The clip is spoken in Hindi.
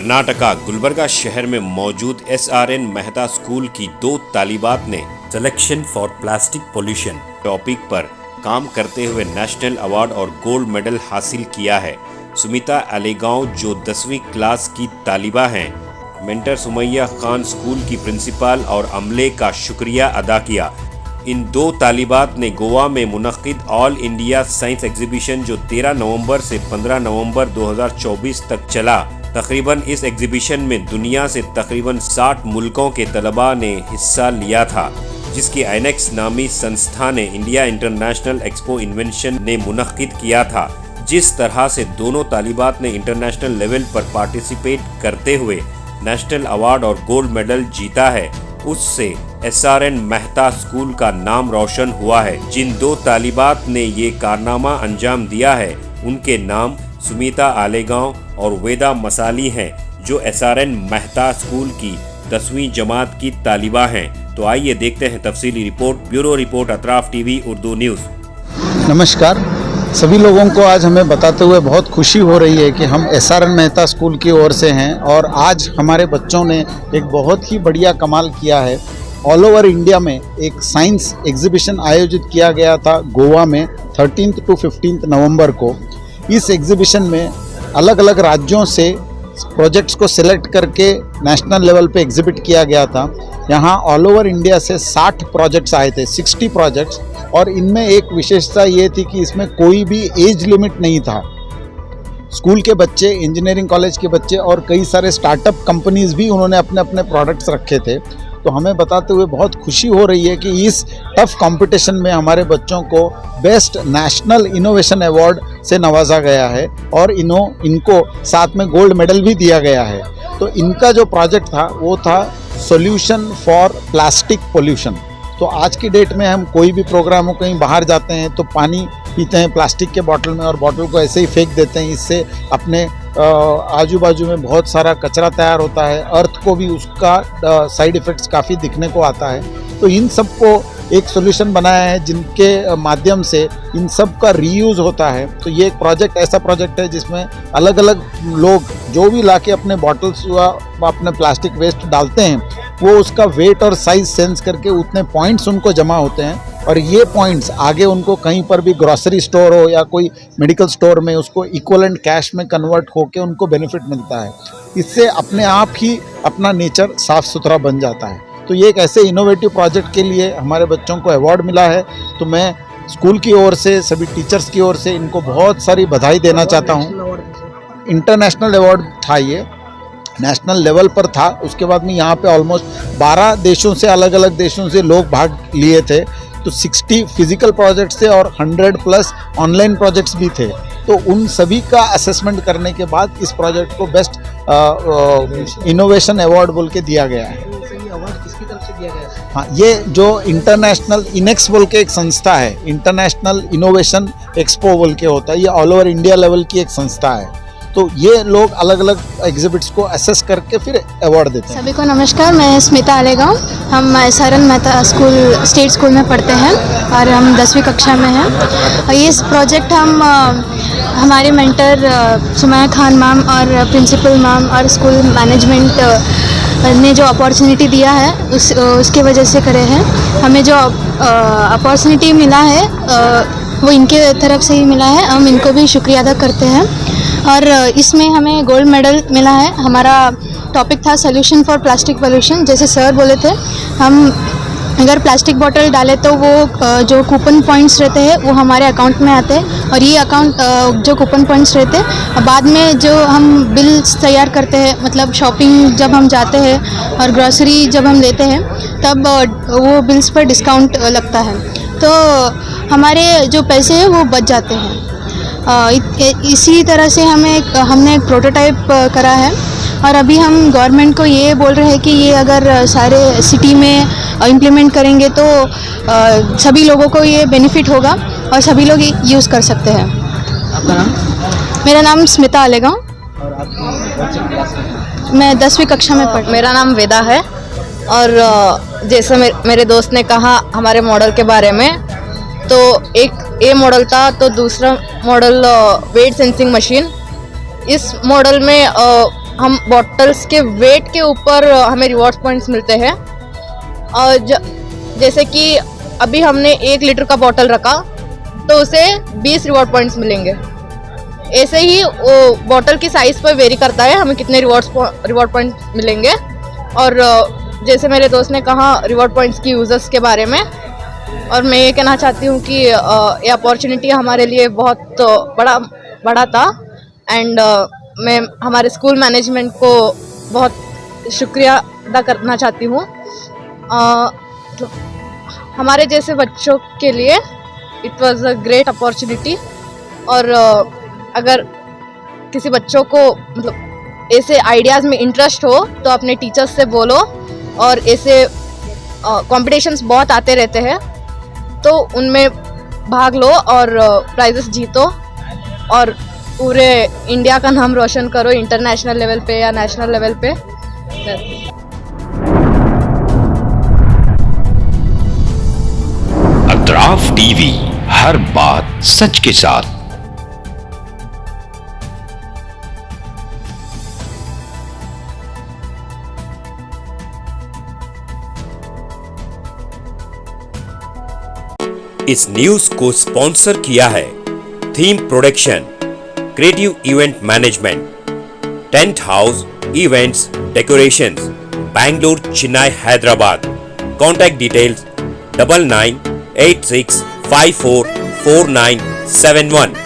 कर्नाटका गुलबर्गा शहर में मौजूद SRN मेहता स्कूल की 2 तालिबात ने selection for plastic pollution topic पर काम करते हुए नेशनल अवार्ड और गोल्ड मेडल हासिल किया है। सुमिता अलेगांव जो 10वीं क्लास की तालिबा हैं, मेंटर सुमैया खान स्कूल की प्रिंसिपल और अमले का शुक्रिया अदा किया। इन 2 तालिबात ने गोवा में मुनक्किद ऑल इंडिया साइंस एग्जीबिशन जो 13 नवंबर से 15 नवंबर 2024 तक चला। तकरीबन इस एग्जीबिशन में दुनिया से तकरीबन 60 मुल्कों के तलबा ने हिस्सा लिया था, जिसकी आइनेक्स नामी संस्था ने इंडिया इंटरनेशनल एक्सपो इन्वेंशन ने मुनक्किद किया था। जिस तरह से दोनों तालिबात ने इंटरनेशनल लेवल पर पार्टिसिपेट करते हुए नेशनल अवार्ड और गोल्ड मेडल जीता है, उससे SRN मेहता स्कूल का नाम रोशन हुआ है। जिन 2 तालिबात ने ये कारनामा अंजाम दिया है, उनके नाम सुमिता आलेगांव और वेदा मसाली हैं, जो SRN मेहता स्कूल की 10वीं जमात की तालिबा हैं। तो आइए देखते हैं तफसीली report. Bureau report Atraf TV Urdu news. नमस्कार सभी लोगों को। आज हमें बताते हुए बहुत खुशी हो रही है कि हम SRN मेहता स्कूल की ओर से हैं और आज हमारे बच्चों ने एक बहुत ही बढ़िया कमाल किया है। ऑल ओवर इंडिया में एक साइंस एग्जीबिशन आयोजित किया गया था गोवा में 13 to 15 नवंबर को। इस एग्जीबिशन में अलग अलग राज्यों से प्रोजेक्ट्स को सिलेक्ट करके नेशनल लेवल पे एग्जिबिट किया गया था। यहाँ ऑल ओवर इंडिया से 60 प्रोजेक्ट्स आए थे, 60 प्रोजेक्ट्स, और इनमें एक विशेषता ये थी कि इसमें कोई भी एज लिमिट नहीं था। स्कूल के बच्चे, इंजीनियरिंग कॉलेज के बच्चे और कई सारे स्टार्टअप कंपनीज भी उन्होंने अपने अपने प्रोडक्ट्स रखे थे। तो हमें बताते हुए बहुत खुशी हो रही है कि इस टफ कंपटीशन में हमारे बच्चों को बेस्ट नेशनल इनोवेशन अवार्ड से नवाजा गया है और इनको साथ में गोल्ड मेडल भी दिया गया है। तो इनका जो प्रोजेक्ट था वो था सॉल्यूशन फॉर प्लास्टिक पोल्यूशन। तो आज की डेट में हम कोई भी प्रोग्राम हो, कहीं बाहर जाते हैं तो पानी पीते हैं प्लास्टिक के बॉटल में और बॉटल को ऐसे ही फेंक देते हैं। इससे अपने आजू बाजू में बहुत सारा कचरा तैयार होता है, अर्थ को भी उसका साइड इफ़ेक्ट्स काफ़ी दिखने को आता है। तो इन सब को एक सोल्यूशन बनाया है जिनके माध्यम से इन सब का रीयूज़ होता है। तो ये एक प्रोजेक्ट ऐसा प्रोजेक्ट है जिसमें अलग अलग लोग जो भी लाके अपने बॉटल्स या अपने प्लास्टिक वेस्ट डालते हैं, वो उसका वेट और साइज सेंस करके उतने पॉइंट्स उनको जमा होते हैं और ये पॉइंट्स आगे उनको कहीं पर भी ग्रोसरी स्टोर हो या कोई मेडिकल स्टोर में उसको इक्वलेंट कैश में कन्वर्ट होकर उनको बेनिफिट मिलता है। इससे अपने आप ही अपना नेचर साफ़ सुथरा बन जाता है। तो ये एक ऐसे इनोवेटिव प्रोजेक्ट के लिए हमारे बच्चों को अवार्ड मिला है। तो मैं स्कूल की ओर से, सभी टीचर्स की ओर से इनको बहुत सारी बधाई देना चाहता हूँ। इंटरनेशनल अवार्ड था, ये नेशनल लेवल पर था। उसके बाद में यहाँ पे ऑलमोस्ट 12 देशों से, अलग अलग देशों से लोग भाग लिए थे। तो 60 फिजिकल प्रोजेक्ट्स थे और 100+ ऑनलाइन प्रोजेक्ट्स भी थे। तो उन सभी का असेसमेंट करने के बाद इस प्रोजेक्ट को बेस्ट इनोवेशन अवार्ड बोल के दिया गया है। किसकी तरफ से दिया गया है? हाँ, ये जो इंटरनेशनल इनेक्स बोल के एक संस्था है, इंटरनेशनल इनोवेशन एक्सपो बोल के होता है, ये ऑल ओवर इंडिया लेवल की एक संस्था है। तो ये लोग अलग अलग एग्जिबिट्स को असेस करके फिर अवार्ड देते हैं। सभी को नमस्कार, मैं स्मिता आलेगांव। हम SRN Mehta school state school में पढ़ते हैं और हम 10वीं कक्षा में हैं। और ये प्रोजेक्ट हम हमारे मेंटर सुमैया खान मैम और प्रिंसिपल मैम और स्कूल मैनेजमेंट ने जो अपॉर्चुनिटी दिया है उसके वजह से करे हैं। हमें जो अपॉर्चुनिटी मिला है वो इनके तरफ से ही मिला है। हम इनको भी शुक्रिया अदा करते हैं। और इसमें हमें गोल्ड मेडल मिला है। हमारा टॉपिक था सोल्यूशन फॉर प्लास्टिक पोल्यूशन। जैसे सर बोले थे, हम अगर प्लास्टिक बॉटल डालें तो वो जो कूपन पॉइंट्स रहते हैं वो हमारे अकाउंट में आते हैं और ये अकाउंट जो कूपन पॉइंट्स रहते हैं बाद में जो हम बिल्स तैयार करते हैं, मतलब शॉपिंग जब हम जाते हैं और ग्रॉसरी जब हम लेते हैं तब वो बिल्स पर डिस्काउंट लगता है। तो हमारे जो पैसे हैं वो बच जाते हैं। इसी तरह से हमने एक प्रोटोटाइप करा है और अभी हम गवर्नमेंट को ये बोल रहे हैं कि ये अगर सारे सिटी में इम्प्लीमेंट करेंगे तो सभी लोगों को ये बेनिफिट होगा और सभी लोग यूज़ कर सकते हैं। आपका नाम? मेरा नाम स्मिता आलेगांव और आपकी कौन सी क्लास में? मैं 10वीं कक्षा में पढ़। मेरा नाम वेदा है और जैसे मेरे दोस्त ने कहा हमारे मॉडल के बारे में, तो एक ए मॉडल था तो दूसरा मॉडल वेट सेंसिंग मशीन। इस मॉडल में हम बॉटल्स के वेट के ऊपर हमें रिवॉर्ड पॉइंट्स मिलते हैं। और जैसे कि अभी हमने 1 लीटर का बॉटल रखा तो उसे 20 रिवॉर्ड पॉइंट्स मिलेंगे। ऐसे ही वो बॉटल की साइज़ पर वेरी करता है हमें कितने रिवॉर्ड पॉइंट्स मिलेंगे। और जैसे मेरे दोस्त ने कहा रिवॉर्ड पॉइंट्स की यूज़र्स के बारे में, और मैं ये कहना चाहती हूँ कि ये अपॉर्चुनिटी हमारे लिए बहुत बड़ा था। एंड मैं हमारे स्कूल मैनेजमेंट को बहुत शुक्रिया अदा करना चाहती हूँ। हमारे जैसे बच्चों के लिए it was a great opportunity. और अगर किसी बच्चों को मतलब ऐसे आइडियाज़ में इंटरेस्ट हो तो अपने टीचर्स से बोलो, और ऐसे कॉम्पिटिशन्स बहुत आते रहते हैं तो उनमें भाग लो और प्राइजेस जीतो और पूरे इंडिया का नाम रोशन करो इंटरनेशनल लेवल पे या नेशनल लेवल पे। अतराफ टीवी, हर बात सच के साथ। इस न्यूज को स्पॉन्सर किया है theme production, creative event management, tent house events decorations, Bangalore, Chennai, Hyderabad. Contact details 9986544971।